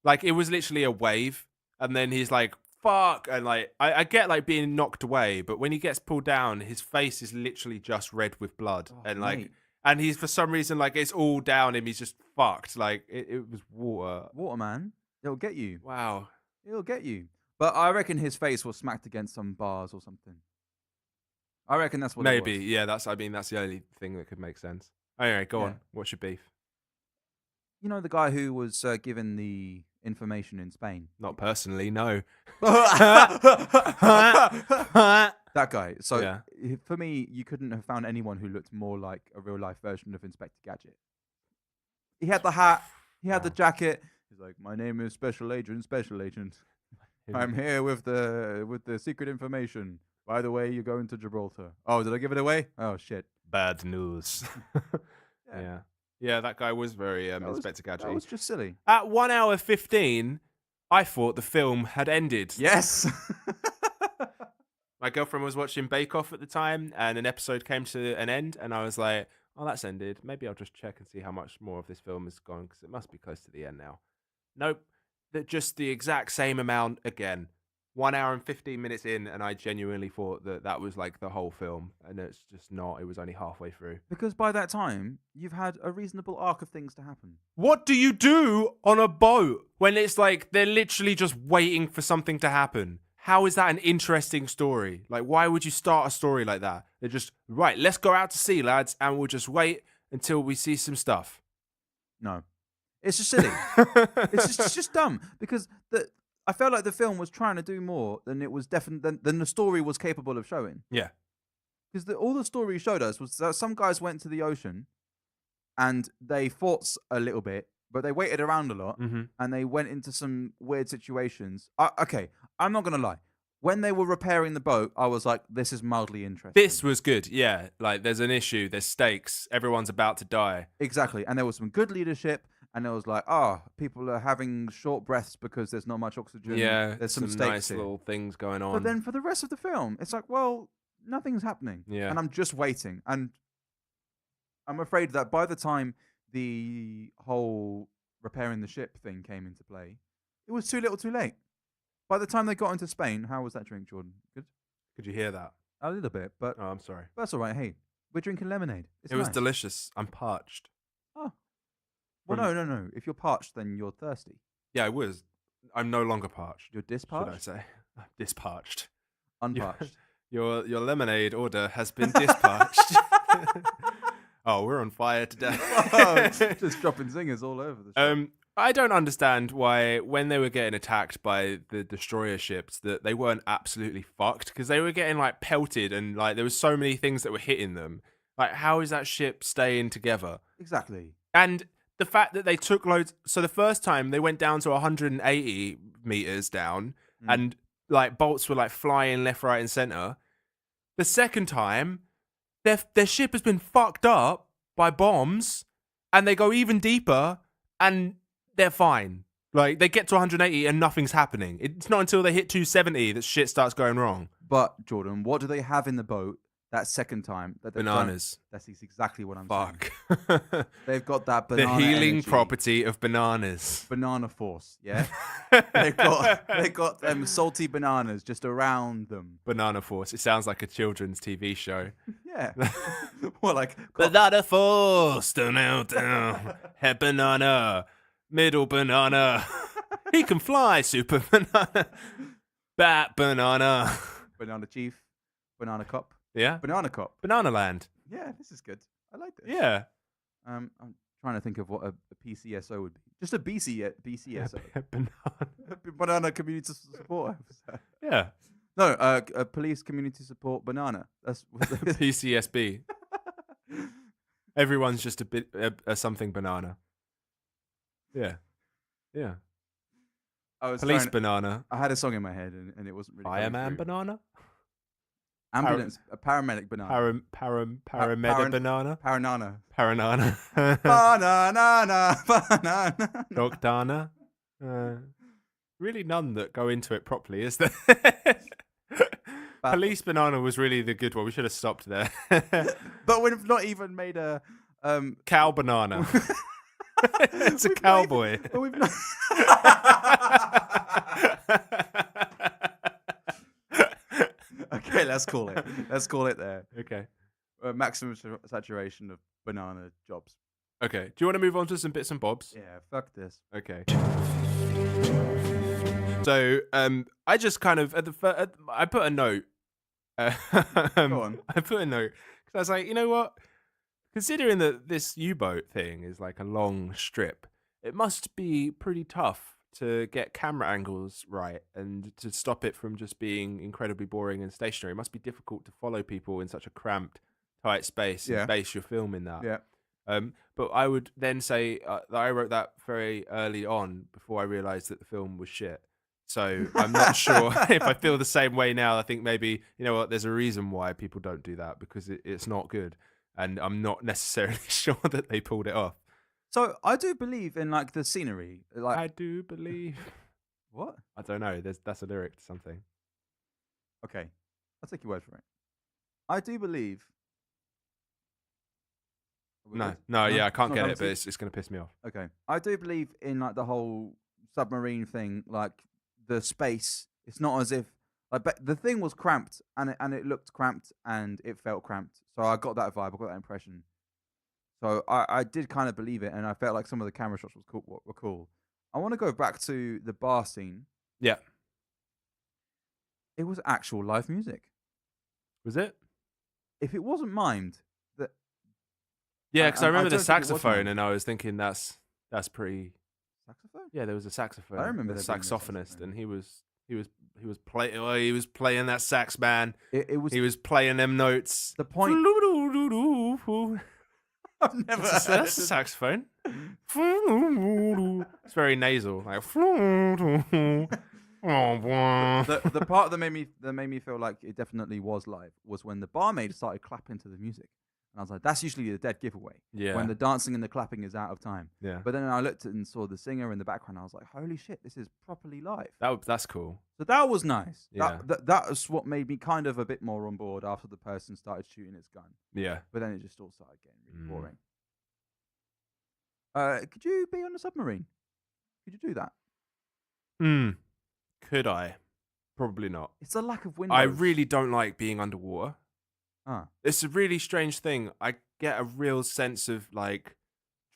Speaker 2: Like it was literally a wave, and then he's like, fuck, and like I get like being knocked away, but when he gets pulled down, his face is literally just red with blood, and like,
Speaker 1: mate.
Speaker 2: and he's for some reason like it's all down him. He's just fucked. Like it was water.
Speaker 1: Water, man. It'll get you.
Speaker 2: Wow.
Speaker 1: It'll get you. But I reckon his face was smacked against some bars or something. I reckon that's what.
Speaker 2: Maybe,
Speaker 1: it was.
Speaker 2: yeah. That's the only thing that could make sense. Anyway, go on. What's your beef?
Speaker 1: You know the guy who was given the information in Spain.
Speaker 2: Not personally, no.
Speaker 1: That guy. So
Speaker 2: Yeah.
Speaker 1: for me, you couldn't have found anyone who looked more like a real life version of Inspector Gadget. He had the hat. He had the jacket. He's like, my name is Special Agent. Special Agent. I'm here with the secret information. By the way, you're going to Gibraltar. Oh, did I give it away? Oh shit.
Speaker 2: Bad news. Yeah. Yeah, that guy was very Inspector Gadget.
Speaker 1: That was just silly.
Speaker 2: At 1 hour 15, I thought the film had ended.
Speaker 1: Yes.
Speaker 2: My girlfriend was watching Bake Off at the time, and an episode came to an end, and I was like, oh, that's ended. Maybe I'll just check and see how much more of this film has gone, because it must be close to the end now. Nope. Just the exact same amount again. 1 hour and 15 minutes in, and I genuinely thought that was like the whole film, and it's just not. It was only halfway through.
Speaker 1: Because by that time, you've had a reasonable arc of things to happen.
Speaker 2: What do you do on a boat when it's like they're literally just waiting for something to happen? How is that an interesting story? Like, why would you start a story like that? They're just, right, let's go out to sea, lads, and we'll just wait until we see some stuff.
Speaker 1: No. It's just silly. It's just dumb. Because I felt like the film was trying to do more than it was than the story was capable of showing.
Speaker 2: Yeah.
Speaker 1: Because all the story showed us was that some guys went to the ocean and they fought a little bit, but they waited around a lot and they went into some weird situations. Okay, I'm not going to lie. When they were repairing the boat, I was like, this is mildly interesting.
Speaker 2: This was good, yeah. Like, there's an issue, there's stakes, everyone's about to die.
Speaker 1: Exactly. And there was some good leadership, and it was like, people are having short breaths because there's not much oxygen.
Speaker 2: Yeah,
Speaker 1: there's some stakes
Speaker 2: nice
Speaker 1: here.
Speaker 2: little things going on.
Speaker 1: But then for the rest of the film, it's like, well, nothing's happening.
Speaker 2: Yeah.
Speaker 1: And I'm just waiting. And I'm afraid that by the time the whole repairing the ship thing came into play, it was too little too late. By the time they got into Spain, how was that drink, Jordan? Good?
Speaker 2: Could you hear that?
Speaker 1: A little bit, but
Speaker 2: Oh, I'm sorry.
Speaker 1: that's all right. Hey, we're drinking lemonade. It's
Speaker 2: It was
Speaker 1: nice.
Speaker 2: delicious. I'm parched.
Speaker 1: Oh. Well, no. If you're parched, then you're thirsty.
Speaker 2: Yeah, I was. I'm no longer parched.
Speaker 1: You're
Speaker 2: Should I
Speaker 1: disparched?
Speaker 2: say? I'm disparched.
Speaker 1: Unparched.
Speaker 2: Your lemonade order has been disparched. Oh, we're on fire today.
Speaker 1: Just dropping zingers all over the show.
Speaker 2: I don't understand why when they were getting attacked by the destroyer ships that they weren't absolutely fucked, because they were getting like pelted and like there was so many things that were hitting them. Like, how is that ship staying together?
Speaker 1: Exactly.
Speaker 2: And the fact that they took loads. So the first time they went down to 180 meters down and like bolts were like flying left, right, and center. The second time, their ship has been fucked up by bombs and they go even deeper and they're fine. Like, they get to 180 and nothing's happening. It's not until they hit 270 that shit starts going wrong.
Speaker 1: But, Jordan, what do they have in the boat that second time?
Speaker 2: Bananas.
Speaker 1: That's exactly what I'm
Speaker 2: Fuck.
Speaker 1: saying. They've got that banana
Speaker 2: The healing
Speaker 1: energy.
Speaker 2: property of bananas.
Speaker 1: Banana force, yeah? They've got them salty bananas just around them.
Speaker 2: Banana Force. It sounds like a children's TV show.
Speaker 1: Yeah. Well, like...
Speaker 2: Banana Force. Down. Head banana. Middle banana. He can fly. Super banana. Bat banana.
Speaker 1: Banana chief. Banana cop.
Speaker 2: Yeah.
Speaker 1: Banana cop.
Speaker 2: Banana Land.
Speaker 1: Yeah, this is good. I like this.
Speaker 2: Yeah.
Speaker 1: trying to think of what a PCSO would be. Just a BCSO.
Speaker 2: Banana.
Speaker 1: Banana Community Support Officer.
Speaker 2: Yeah.
Speaker 1: No, a Police Community Support Banana. That's
Speaker 2: PCSB. Everyone's just a bit a something banana. Yeah. Yeah. Police banana.
Speaker 1: I had a song in my head and it wasn't really.
Speaker 2: Fireman banana.
Speaker 1: Ambulance, a paramedic banana.
Speaker 2: Paramedic banana.
Speaker 1: Paranana.
Speaker 2: Paranana.
Speaker 1: Banana. Banana.
Speaker 2: Dogdana. Really none that go into it properly, is there? Police banana was really the good one. We should have stopped there.
Speaker 1: But we've not even made a
Speaker 2: cow banana. It's a cowboy.
Speaker 1: But we've not. Okay, let's call it. Let's call it there.
Speaker 2: Okay.
Speaker 1: Maximum saturation of banana jobs.
Speaker 2: Okay. Do you want to move on to some bits and bobs?
Speaker 1: Yeah, fuck this.
Speaker 2: Okay. So, I just kind of I put a note.
Speaker 1: Go on.
Speaker 2: I put a note because I was like, you know what? Considering that this U-boat thing is like a long strip, it must be pretty tough to get camera angles right and to stop it from just being incredibly boring and stationary. It must be difficult to follow people in such a cramped, tight space and base your film in that.
Speaker 1: Yeah.
Speaker 2: But I would then say that I wrote that very early on before I realised that the film was shit. So I'm not sure if I feel the same way now. I think maybe, you know what, there's a reason why people don't do that because it's not good. And I'm not necessarily sure that they pulled it off.
Speaker 1: So I do believe in like the scenery. Like
Speaker 2: I do believe.
Speaker 1: What?
Speaker 2: I don't know. That's a lyric to something.
Speaker 1: Okay, I'll take your word for it. I do believe.
Speaker 2: No, yeah, I can't get it, but it's going to piss me off.
Speaker 1: Okay, I do believe in like the whole submarine thing, like the space. It's not as if like the thing was cramped and it looked cramped and it felt cramped. So I got that vibe. I got that impression. So I did kind of believe it, and I felt like some of the camera shots were cool. I want to go back to the bar scene.
Speaker 2: Yeah.
Speaker 1: It was actual live music.
Speaker 2: Was it?
Speaker 1: If it wasn't mimed, that.
Speaker 2: Yeah, because I remember the saxophone, and I was thinking that's pretty.
Speaker 1: Saxophone?
Speaker 2: Yeah, there was a saxophone.
Speaker 1: I remember
Speaker 2: the
Speaker 1: there being a
Speaker 2: saxophonist,
Speaker 1: saxophone.
Speaker 2: and he was playing that sax, man.
Speaker 1: He
Speaker 2: was playing them notes.
Speaker 1: The point. I've never.
Speaker 2: That's a saxophone. It's very nasal, like.
Speaker 1: The part that made me feel like it definitely was live was when the barmaid started clapping to the music, and I was like, "That's usually the dead giveaway."
Speaker 2: Yeah.
Speaker 1: When the dancing and the clapping is out of time.
Speaker 2: Yeah.
Speaker 1: But then I looked at and saw the singer in the background. I was like, "Holy shit, this is properly live."
Speaker 2: That's cool.
Speaker 1: So that was nice.
Speaker 2: Yeah.
Speaker 1: That was what made me kind of a bit more on board after the person started shooting its gun.
Speaker 2: Yeah.
Speaker 1: But then it just all started getting really boring. Could you be on a submarine? Could you do that?
Speaker 2: Could I? Probably not.
Speaker 1: It's a lack of windows.
Speaker 2: I really don't like being underwater. It's a really strange thing. I get a real sense of like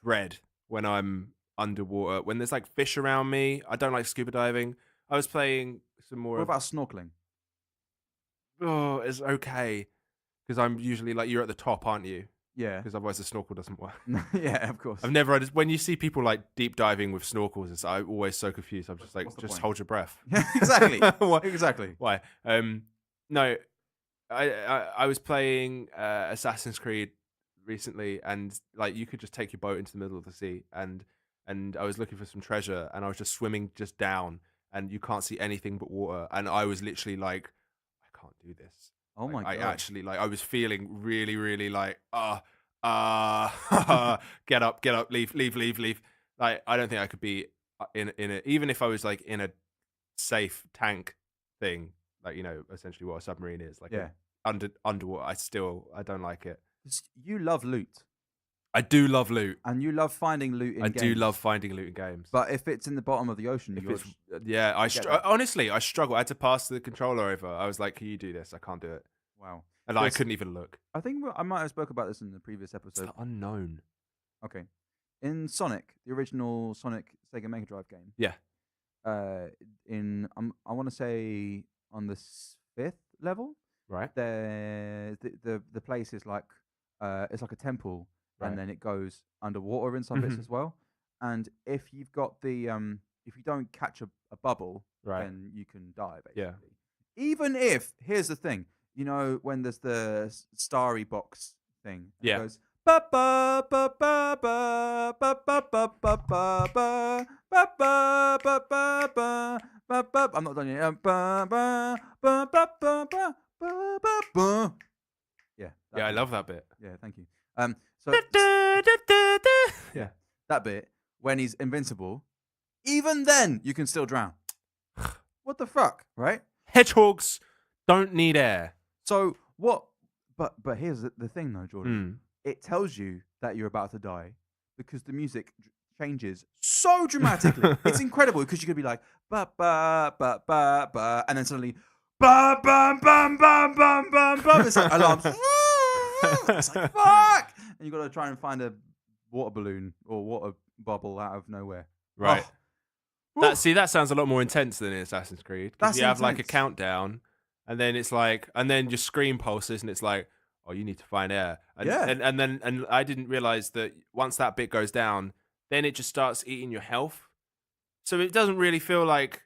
Speaker 2: dread when I'm underwater. When there's like fish around me, I don't like scuba diving. I was playing some more.
Speaker 1: What about snorkeling?
Speaker 2: Oh, it's okay. Because I'm usually like, you're at the top, aren't you?
Speaker 1: Yeah.
Speaker 2: Because otherwise the snorkel doesn't work.
Speaker 1: Yeah, of course.
Speaker 2: I've never, when you see people like deep diving with snorkels, I'm always so confused. I'm just like, just hold your breath.
Speaker 1: Yeah, exactly.
Speaker 2: What?
Speaker 1: Exactly.
Speaker 2: Why? No, I was playing Assassin's Creed recently, and like you could just take your boat into the middle of the sea, and I was looking for some treasure, and I was just swimming just down, and you can't see anything but water, and I was literally like, I can't do this.
Speaker 1: Oh my God.
Speaker 2: I actually I was feeling really, really like get up, leave. Like I don't think I could be in a, even if I was like in a safe tank thing, like, you know, essentially what a submarine is, like underwater. I don't like it.
Speaker 1: You love loot.
Speaker 2: I do love loot,
Speaker 1: and you love finding loot in games.
Speaker 2: I do love finding loot in games.
Speaker 1: But if it's in the bottom of the ocean,
Speaker 2: honestly, I struggle. I had to pass the controller over. I was like, "Can you do this?" I can't do it.
Speaker 1: Wow.
Speaker 2: And I couldn't even look.
Speaker 1: I think I might have spoke about this in the previous episode.
Speaker 2: It's the unknown.
Speaker 1: Okay. In Sonic, the original Sonic Sega Mega Drive game.
Speaker 2: Yeah.
Speaker 1: I want to say on the 5th level.
Speaker 2: Right.
Speaker 1: The place is like it's like a temple. and then it goes underwater in some bits as well. And if you've got the if you don't catch a bubble, then you can die basically.
Speaker 2: Yeah.
Speaker 1: Even if, here's the thing, you know, when there's the starry box thing, it goes ba ba ba ba ba ba ba ba ba ba ba ba ba ba ba ba ba. I'm not done yet. Ba ba ba ba ba ba ba ba ba. Yeah.
Speaker 2: Yeah, I love that bit.
Speaker 1: Yeah, thank you. So yeah, that bit when he's invincible, even then you can still drown. What the fuck, right?
Speaker 2: Hedgehogs don't need air.
Speaker 1: So what? But here's the thing, though, Jordan. It tells you that you're about to die because the music changes so dramatically. It's incredible because you could be like ba ba ba ba ba, and then suddenly ba bam bam bam bam bam bam. It's like alarms. It's like fuck, and you got to try and find a water balloon or water bubble out of nowhere.
Speaker 2: Right.
Speaker 1: Oh.
Speaker 2: That sounds a lot more intense than in Assassin's Creed.
Speaker 1: That's
Speaker 2: you have like a
Speaker 1: intense.
Speaker 2: countdown, and then it's like, and then your screen pulses, and it's like, oh, you need to find air. And, and I didn't realize that once that bit goes down, then it just starts eating your health. So it doesn't really feel like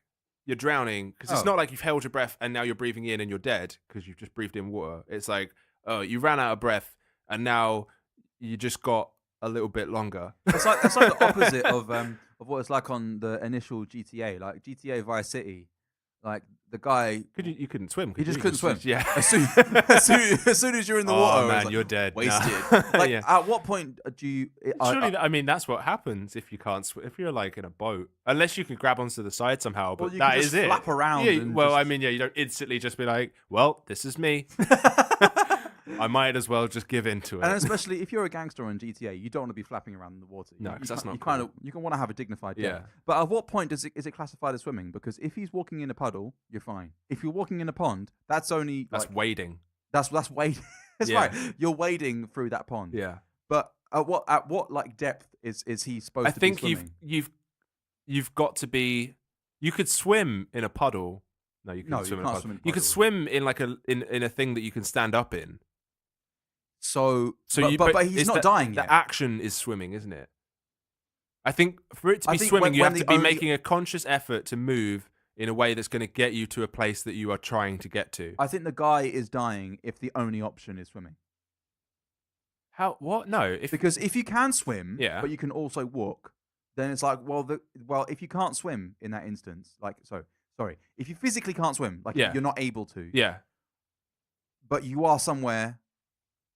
Speaker 2: you're drowning because it's not like you've held your breath and now you're breathing in and you're dead because you've just breathed in water. It's like, oh, you ran out of breath and now you just got a little bit longer.
Speaker 1: It's like the opposite of what it's like on the initial GTA, like GTA Vice City. Like the guy,
Speaker 2: you couldn't swim.
Speaker 1: He just couldn't swim.
Speaker 2: Yeah.
Speaker 1: As soon as you're in the water,
Speaker 2: man,
Speaker 1: like,
Speaker 2: you're dead.
Speaker 1: Wasted.
Speaker 2: Nah.
Speaker 1: Like,
Speaker 2: yeah.
Speaker 1: at what point do you?
Speaker 2: Surely, I mean, that's what happens if you can't swim. If you're like in a boat, unless you can grab onto the side somehow. But that is it.
Speaker 1: Flap around.
Speaker 2: Yeah. Well, I mean, yeah, you don't instantly just be like, well, this is me. I might as well just give in to it.
Speaker 1: And especially if you're a gangster on GTA, you don't want to be flapping around in the water.
Speaker 2: No, because that's not.
Speaker 1: You can want to have a dignified death.
Speaker 2: Yeah.
Speaker 1: But at what point is it classified as swimming? Because if he's walking in a puddle, you're fine. If you're walking in a pond, that's
Speaker 2: wading.
Speaker 1: That's wading. That's right. You're wading through that pond.
Speaker 2: Yeah.
Speaker 1: But at what like depth is he supposed to be swimming?
Speaker 2: I think you've got to be. You could swim in a puddle. No, you can't swim in a puddle. You could swim in like in a thing that you can stand up in. But
Speaker 1: he's not dying yet.
Speaker 2: The action is swimming, isn't it? I think for it to be swimming, you have to be making a conscious effort to move in a way that's going to get you to a place that you are trying to get to.
Speaker 1: I think the guy is dying if the only option is swimming.
Speaker 2: How? What? No.
Speaker 1: Because if you can swim,
Speaker 2: but
Speaker 1: you can also walk, then it's like, well, if you can't swim in that instance, if you physically can't swim, you're not able to.
Speaker 2: Yeah.
Speaker 1: But you are somewhere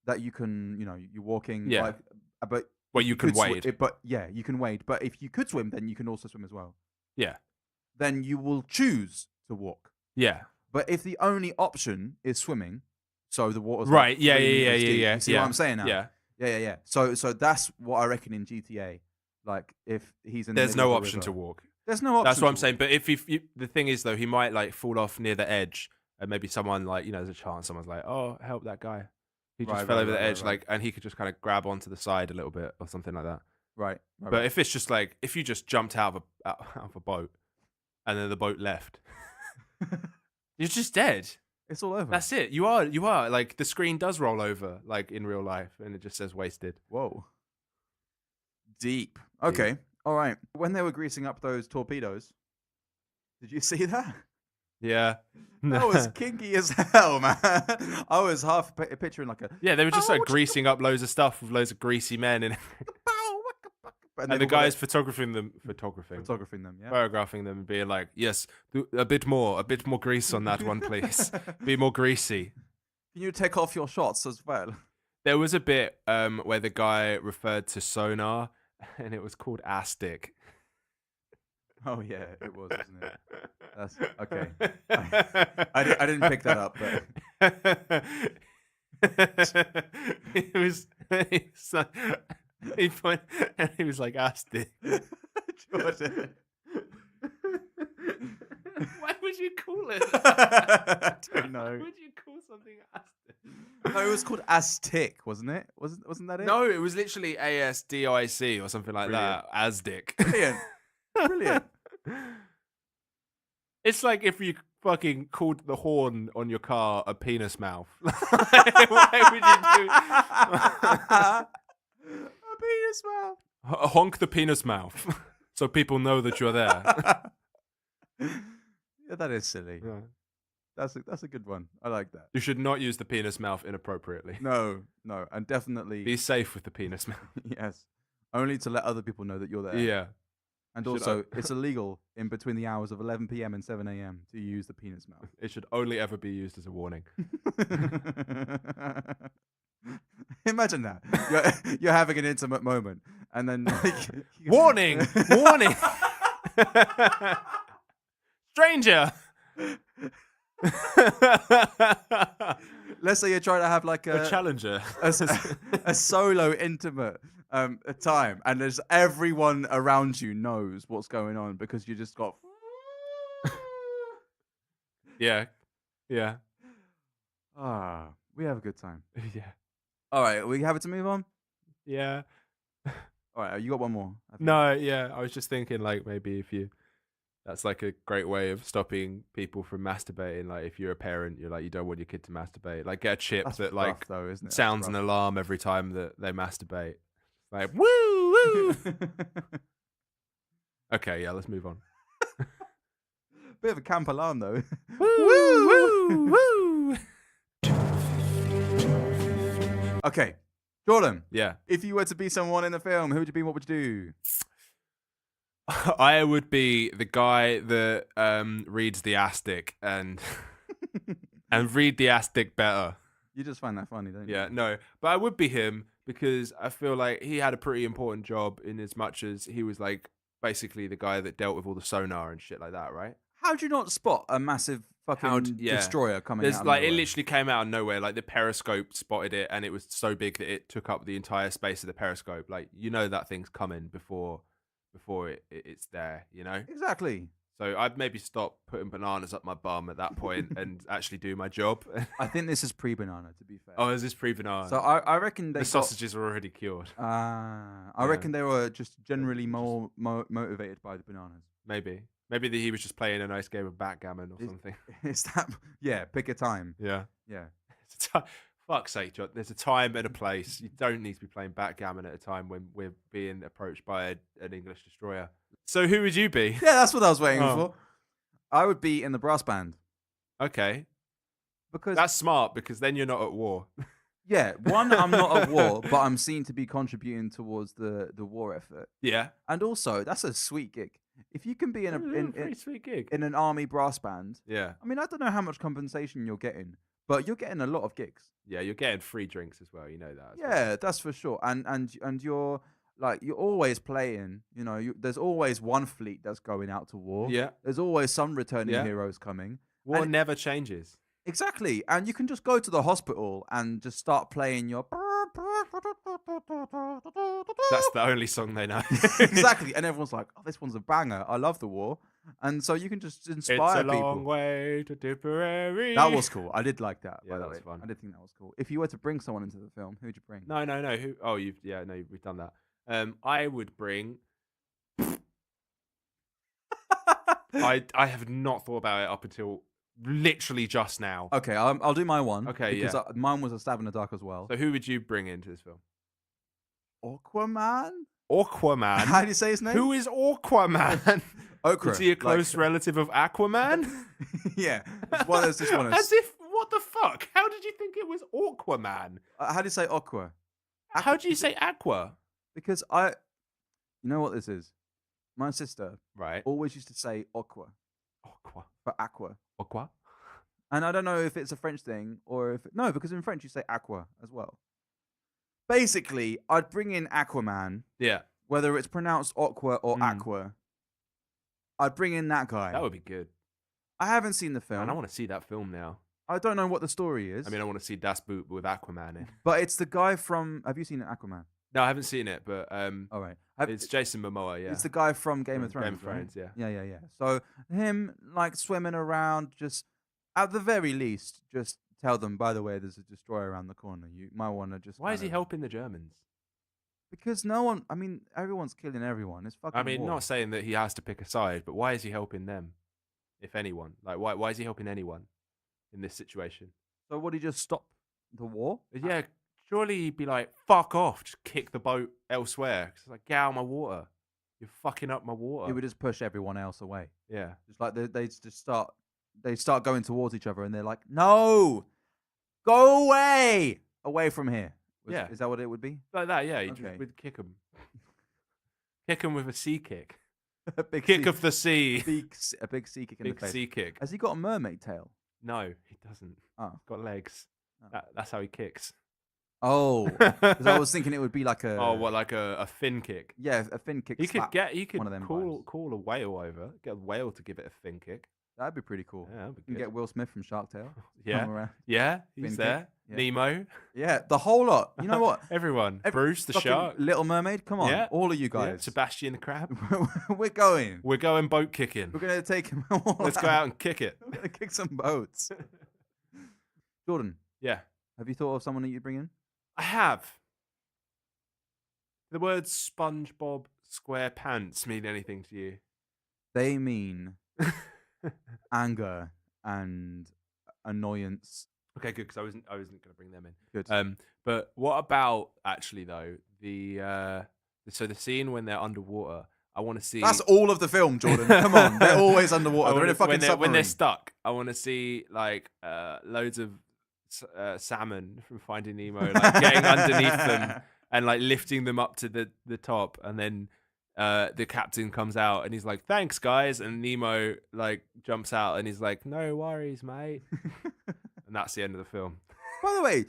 Speaker 1: that you can, you're walking.
Speaker 2: Yeah.
Speaker 1: But
Speaker 2: you can wade.
Speaker 1: You can wade. But if you could swim, then you can also swim as well.
Speaker 2: Yeah.
Speaker 1: Then you will choose to walk.
Speaker 2: Yeah.
Speaker 1: But if the only option is swimming, so the water's
Speaker 2: right.
Speaker 1: Like
Speaker 2: yeah.
Speaker 1: You see what I'm saying now?
Speaker 2: Yeah.
Speaker 1: Yeah. So that's what I reckon in GTA. Like if he's in,
Speaker 2: there's no option to walk.
Speaker 1: There's no option.
Speaker 2: That's what I'm saying. But if the thing is though, he might like fall off near the edge, and maybe someone there's a chance someone's like, oh, help that guy. He just fell over the edge, and he could just kind of grab onto the side a little bit or something like that.
Speaker 1: Right.
Speaker 2: But if it's just like, if you just jumped out of a boat and then the boat left, you're just dead.
Speaker 1: It's all over.
Speaker 2: That's it. You are like, the screen does roll over like in real life and it just says wasted.
Speaker 1: Whoa. Deep. Okay. All right. When they were greasing up those torpedoes, did you see that?
Speaker 2: Yeah.
Speaker 1: That was kinky as hell, man. I was half picturing like a...
Speaker 2: Yeah, they were just like greasing up loads of stuff with loads of greasy men in it. And the guy's photographing them,
Speaker 1: yeah.
Speaker 2: Photographing them and being like, yes, a bit more grease on that one, please. Be more greasy.
Speaker 1: Can you take off your shots as well?
Speaker 2: There was a bit where the guy referred to sonar and it was called ass dick.
Speaker 1: Oh yeah, it was, wasn't it? That's okay. I didn't pick that up, but
Speaker 2: he was like ass dick.
Speaker 1: Jordan.
Speaker 2: Why would you call it?
Speaker 1: I don't know.
Speaker 2: Why would you call something ass dick?
Speaker 1: No, it was called Aztic, wasn't it? Wasn't that it?
Speaker 2: No, it was literally ASDIC or something like that. Azdic.
Speaker 1: Brilliant.
Speaker 2: It's like if you fucking called the horn on your car a penis mouth. Why would you do? Honk the penis mouth, so people know that you're there.
Speaker 1: Yeah, that is silly.
Speaker 2: Yeah.
Speaker 1: That's a good one. I like that.
Speaker 2: You should not use the penis mouth inappropriately.
Speaker 1: No, and definitely
Speaker 2: Be safe with the penis mouth.
Speaker 1: yes, only to let other people know that you're there.
Speaker 2: Yeah.
Speaker 1: And
Speaker 2: Should
Speaker 1: also, it's illegal in between the hours of 11 p.m. and 7 a.m. to use the penis mouth.
Speaker 2: It should only ever be used as a warning.
Speaker 1: Imagine that you're having an intimate moment, and then
Speaker 2: Warning! Warning! Stranger!
Speaker 1: Let's say you're trying to have like
Speaker 2: a challenger,
Speaker 1: a solo intimate time, and there's everyone around you knows what's going on because you just got.
Speaker 2: Yeah.
Speaker 1: We have a good time.
Speaker 2: Yeah.
Speaker 1: All right, we have it to move on.
Speaker 2: Yeah.
Speaker 1: All right, you got one more.
Speaker 2: No, yeah. I was just thinking, like, maybe that's like a great way of stopping people from masturbating. Like, if you're a parent, you're like, you don't want your kid to masturbate. Like, get a chip that like
Speaker 1: though, isn't it?
Speaker 2: sounds an alarm every time that they masturbate. Like, woo, woo. Okay, yeah, let's move on.
Speaker 1: Bit of a camp alarm though.
Speaker 2: Woo, woo, woo.
Speaker 1: Okay, Jordan.
Speaker 2: Yeah.
Speaker 1: If you were to be someone in the film, who would you be? What would you do?
Speaker 2: I would be the guy that reads the astic and read the astic better.
Speaker 1: You just find that funny, don't you?
Speaker 2: Yeah, no, but I would be him because I feel like he had a pretty important job in as much as he was like basically the guy that dealt with all the sonar and shit like that, right?
Speaker 1: How do you not spot a massive fucking destroyer coming out of
Speaker 2: like
Speaker 1: nowhere?
Speaker 2: It literally came out of nowhere. Like the periscope spotted it, and it was so big that it took up the entire space of the periscope. Like that thing's coming before it's there.
Speaker 1: Exactly.
Speaker 2: So I'd maybe stop putting bananas up my bum at that point and actually do my job.
Speaker 1: I think this is pre-banana, to be fair.
Speaker 2: Oh, is this pre-banana?
Speaker 1: So I reckon
Speaker 2: the sausages were already cured.
Speaker 1: I reckon they were just generally more motivated by the bananas.
Speaker 2: Maybe he was just playing a nice game of backgammon or something.
Speaker 1: Is that? Yeah, pick a time.
Speaker 2: Yeah.
Speaker 1: Yeah.
Speaker 2: Fuck's sake, John. There's a time and a place. You don't need to be playing backgammon at a time when we're being approached by an English destroyer. So who would you be?
Speaker 1: Yeah, that's what I was waiting for. I would be in the brass band.
Speaker 2: Okay.
Speaker 1: Because
Speaker 2: that's smart, because then you're not at war.
Speaker 1: Yeah, one, I'm not at war, but I'm seen to be contributing towards the war effort.
Speaker 2: Yeah.
Speaker 1: And also, that's a sweet gig. If you can be in a
Speaker 2: pretty sweet gig
Speaker 1: in an army brass band.
Speaker 2: Yeah.
Speaker 1: I mean, I don't know how much compensation you're getting, but you're getting a lot of gigs.
Speaker 2: Yeah, you're getting free drinks as well. You know that.
Speaker 1: Yeah, that's for sure. And you're like, you're always playing. There's always one fleet that's going out to war.
Speaker 2: Yeah.
Speaker 1: There's always some returning heroes coming.
Speaker 2: War never changes.
Speaker 1: Exactly. And you can just go to the hospital and just start playing your.
Speaker 2: That's the only song they know.
Speaker 1: Exactly. And everyone's like, oh, this one's a banger. I love the war. And so you can just inspire people.
Speaker 2: It's a long way to Tipperary.
Speaker 1: That was cool. I did like that.
Speaker 2: Yeah, that was fun.
Speaker 1: I did think that was cool. If you were to bring someone into the film, who'd you bring?
Speaker 2: No. Who? Oh, we've done that. I would bring. I have not thought about it up until literally just now.
Speaker 1: Okay, I'll do my one.
Speaker 2: Okay,
Speaker 1: because mine was a stab in the dark as well.
Speaker 2: So who would you bring into this film?
Speaker 1: Aquaman?
Speaker 2: How
Speaker 1: do you say his name?
Speaker 2: Who is Aquaman?
Speaker 1: Okra.
Speaker 2: Is he a close relative of Aquaman?
Speaker 1: Yeah. It's one of those.
Speaker 2: As if, what the fuck? How did you think it was Aquaman?
Speaker 1: How do you say aqua?
Speaker 2: How do you say aqua?
Speaker 1: Because you know what this is? My sister always used to say aqua.
Speaker 2: Aqua.
Speaker 1: For aqua.
Speaker 2: Aqua?
Speaker 1: And I don't know if it's a French thing or no, because in French you say aqua as well. Basically, I'd bring in Aquaman.
Speaker 2: Yeah.
Speaker 1: Whether it's pronounced aqua or aqua. I'd bring in that guy.
Speaker 2: That would be good.
Speaker 1: I haven't seen the film.
Speaker 2: Man, I want to see that film now.
Speaker 1: I don't know what the story is.
Speaker 2: I mean, I want to see Das Boot with Aquaman in.
Speaker 1: But it's the guy from. Have you seen Aquaman?
Speaker 2: No, I haven't seen it, but
Speaker 1: all right.
Speaker 2: It's Jason Momoa. Yeah,
Speaker 1: it's the guy from Game of Thrones.
Speaker 2: Game of Thrones,
Speaker 1: right? Yeah. So him like swimming around, just at the very least, just tell them. By the way, there's a destroyer around the corner. You might want to just.
Speaker 2: Why is he helping the Germans?
Speaker 1: Because no one. I mean, everyone's killing everyone. It's fucking.
Speaker 2: I mean,
Speaker 1: war.
Speaker 2: not saying that he has to pick a side, but why is he helping them? If anyone, like, why is he helping anyone in this situation?
Speaker 1: So would he just stop the war?
Speaker 2: Yeah, surely he'd be like, fuck off, just kick the boat elsewhere. It's like, get out of my water. You're fucking up my water.
Speaker 1: He would just push everyone else away.
Speaker 2: Yeah.
Speaker 1: Just like they start going towards each other, and they're like, "No, go away from here."
Speaker 2: Yeah.
Speaker 1: Is that what it would be?
Speaker 2: Like that, yeah. You
Speaker 1: Okay.
Speaker 2: just would kick him. Kick him with a sea kick.
Speaker 1: A big
Speaker 2: Kick
Speaker 1: sea,
Speaker 2: of the sea.
Speaker 1: a big sea kick in the
Speaker 2: Big
Speaker 1: face.
Speaker 2: sea kick.
Speaker 1: Has he got a mermaid tail?
Speaker 2: No, he doesn't.
Speaker 1: Oh.
Speaker 2: He's got legs.
Speaker 1: Oh.
Speaker 2: That's how he kicks.
Speaker 1: Oh, because I was thinking it would be like a
Speaker 2: like a fin kick?
Speaker 1: yeah, a fin kick.
Speaker 2: He could
Speaker 1: one of them
Speaker 2: call a whale over, get a whale to give it a fin kick.
Speaker 1: That'd be pretty cool.
Speaker 2: Yeah, that'd be
Speaker 1: You can
Speaker 2: good.
Speaker 1: get Will Smith from Shark Tale.
Speaker 2: Yeah,
Speaker 1: come around.
Speaker 2: yeah,
Speaker 1: Fin
Speaker 2: he's
Speaker 1: kick.
Speaker 2: there.
Speaker 1: Yeah.
Speaker 2: Nemo,
Speaker 1: Yeah, the whole lot. You know what?
Speaker 2: everyone. Bruce the
Speaker 1: Fucking
Speaker 2: shark,
Speaker 1: Little Mermaid. Come on,
Speaker 2: Yeah.
Speaker 1: all of you
Speaker 2: yeah,
Speaker 1: guys.
Speaker 2: Sebastian the crab.
Speaker 1: We're going.
Speaker 2: We're going boat kicking.
Speaker 1: We're gonna take him. All
Speaker 2: Let's go out and kick it.
Speaker 1: We're gonna kick some boats. Jordan,
Speaker 2: Yeah,
Speaker 1: have you thought of someone that you'd bring in?
Speaker 2: I have. The words SpongeBob SquarePants mean anything to you?
Speaker 1: They mean anger and annoyance.
Speaker 2: Okay, good, because I wasn't going to bring them in.
Speaker 1: Good.
Speaker 2: But what about actually though the scene when they're underwater? I want to see.
Speaker 1: That's all of the film, Jordan. Come on, they're always underwater. They're in a fucking submarine.
Speaker 2: When they're stuck, I want to see like loads of salmon from Finding Nemo, like getting underneath them and like lifting them up to the top, and then the captain comes out and he's like, "Thanks, guys," and Nemo like jumps out and he's like, "No worries, mate," and that's the end of the film.
Speaker 1: By the way,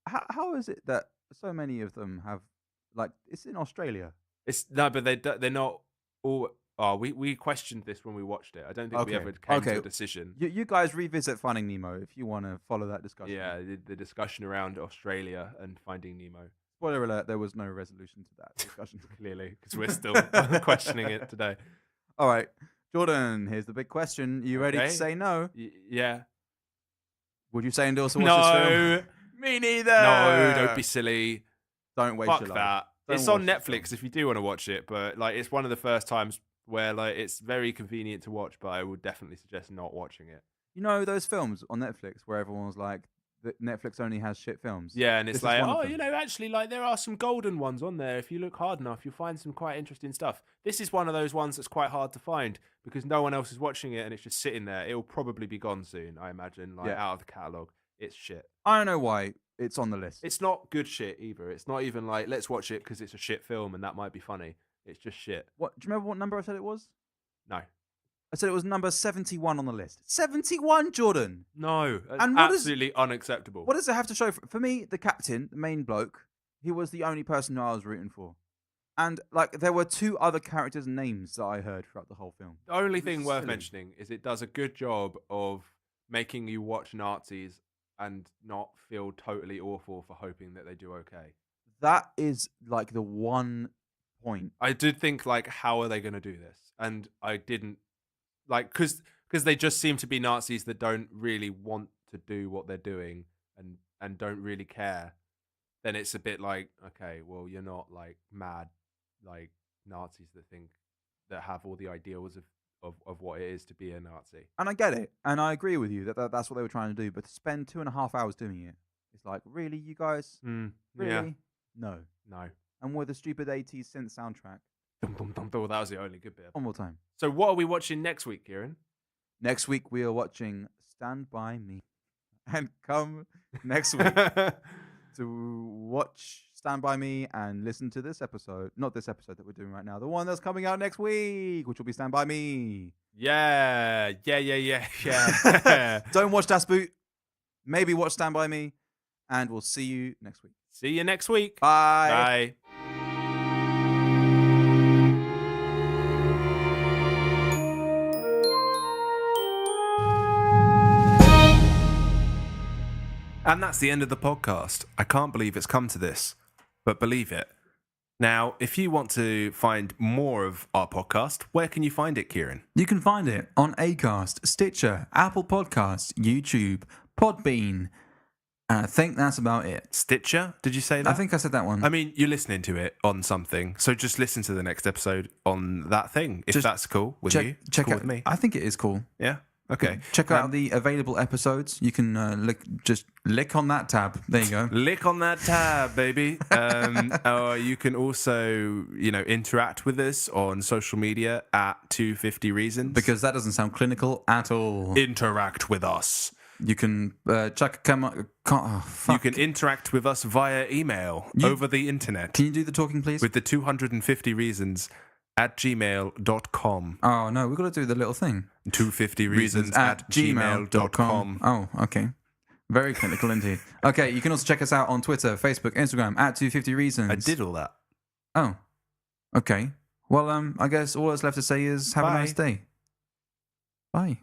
Speaker 1: how is it that so many of them have like it's in Australia?
Speaker 2: But they're not all. Oh, we questioned this when we watched it. I don't think we ever came to a decision.
Speaker 1: You guys revisit Finding Nemo if you want to follow that discussion.
Speaker 2: Yeah, the discussion around Australia and Finding Nemo.
Speaker 1: Spoiler alert: there was no resolution to that discussion.
Speaker 2: Clearly, because we're still questioning it today.
Speaker 1: All right, Jordan. Here's the big question: you ready to say no?
Speaker 2: Yeah.
Speaker 1: Would you say endorse to watch this film?
Speaker 2: Me neither. No, don't be silly.
Speaker 1: Don't waste your life.
Speaker 2: That. It's on Netflix if you do want to watch it, but like it's one of the first times where like it's very convenient to watch, but I would definitely suggest not watching it.
Speaker 1: You know those films on Netflix where everyone was like, Netflix only has shit films.
Speaker 2: Yeah, and it's like, actually, like there are some golden ones on there. If you look hard enough, you'll find some quite interesting stuff. This is one of those ones that's quite hard to find because no one else is watching it, and it's just sitting there. It'll probably be gone soon, I imagine, out of the catalog. It's shit.
Speaker 1: I don't know why it's on the list.
Speaker 2: It's not good shit either. It's not even like, let's watch it because it's a shit film and that might be funny. It's just shit.
Speaker 1: What? Do you remember what number I said it was?
Speaker 2: No.
Speaker 1: I said it was number 71 on the list. 71, Jordan.
Speaker 2: No.
Speaker 1: And
Speaker 2: absolutely unacceptable.
Speaker 1: What does it have to show? For me, the captain, the main bloke, he was the only person who I was rooting for. And like there were two other characters' names that I heard throughout the whole film.
Speaker 2: The only thing worth mentioning is it does a good job of making you watch Nazis and not feel totally awful for hoping that they do okay.
Speaker 1: That is like the one point.
Speaker 2: I did think like, how are they going to do this? And I didn't like, because they just seem to be Nazis that don't really want to do what they're doing and don't really care. Then it's a bit like, okay, well, you're not like mad like Nazis that have all the ideals of what it is to be a Nazi.
Speaker 1: And I get it. And I agree with you that that's what they were trying to do. But to spend 2.5 hours doing it, it's like, really, you guys? Really?
Speaker 2: Yeah.
Speaker 1: No.
Speaker 2: No.
Speaker 1: And with the stupid 80s synth soundtrack.
Speaker 2: Dum, dum, dum, dum. That was the only good bit.
Speaker 1: One more time.
Speaker 2: So what are we watching next week, Kieran?
Speaker 1: Next week, we are watching Stand By Me. And come next week to watch Stand By Me and listen to this episode. Not this episode that we're doing right now. The one that's coming out next week, which will be Stand By Me.
Speaker 2: Yeah.
Speaker 1: Don't watch Das Boot. Maybe watch Stand By Me. And we'll see you next week.
Speaker 2: See you next week.
Speaker 1: Bye.
Speaker 2: Bye. And that's the end of the podcast. I can't believe it's come to this, but believe it. Now, if you want to find more of our podcast, where can you find it, Kieran?
Speaker 1: You can find it on Acast, Stitcher, Apple Podcasts, YouTube, Podbean. And I think that's about it.
Speaker 2: Stitcher? Did you say that?
Speaker 1: I think I said that one.
Speaker 2: I mean, you're listening to it on something, so just listen to the next episode on that thing, if that's cool with you.
Speaker 1: Check
Speaker 2: cool
Speaker 1: out
Speaker 2: with me.
Speaker 1: I think it is cool.
Speaker 2: Yeah? Okay.
Speaker 1: Check out the available episodes. You can just lick on that tab. There you go.
Speaker 2: Lick on that tab, baby. Or you can also, interact with us on social media at 250 Reasons.
Speaker 1: Because that doesn't sound clinical at all.
Speaker 2: Interact with us.
Speaker 1: You can
Speaker 2: You can interact with us via email over the internet.
Speaker 1: Can you do the talking, please?
Speaker 2: With the 250 Reasons at gmail.com.
Speaker 1: Oh, no, we've got to do the little thing.
Speaker 2: 250 Reasons at gmail.com.
Speaker 1: Oh, okay. Very clinical indeed. Okay, you can also check us out on Twitter, Facebook, Instagram at 250 Reasons.
Speaker 2: I did all that.
Speaker 1: Oh, okay. Well, I guess all that's left to say is have a nice day. Bye.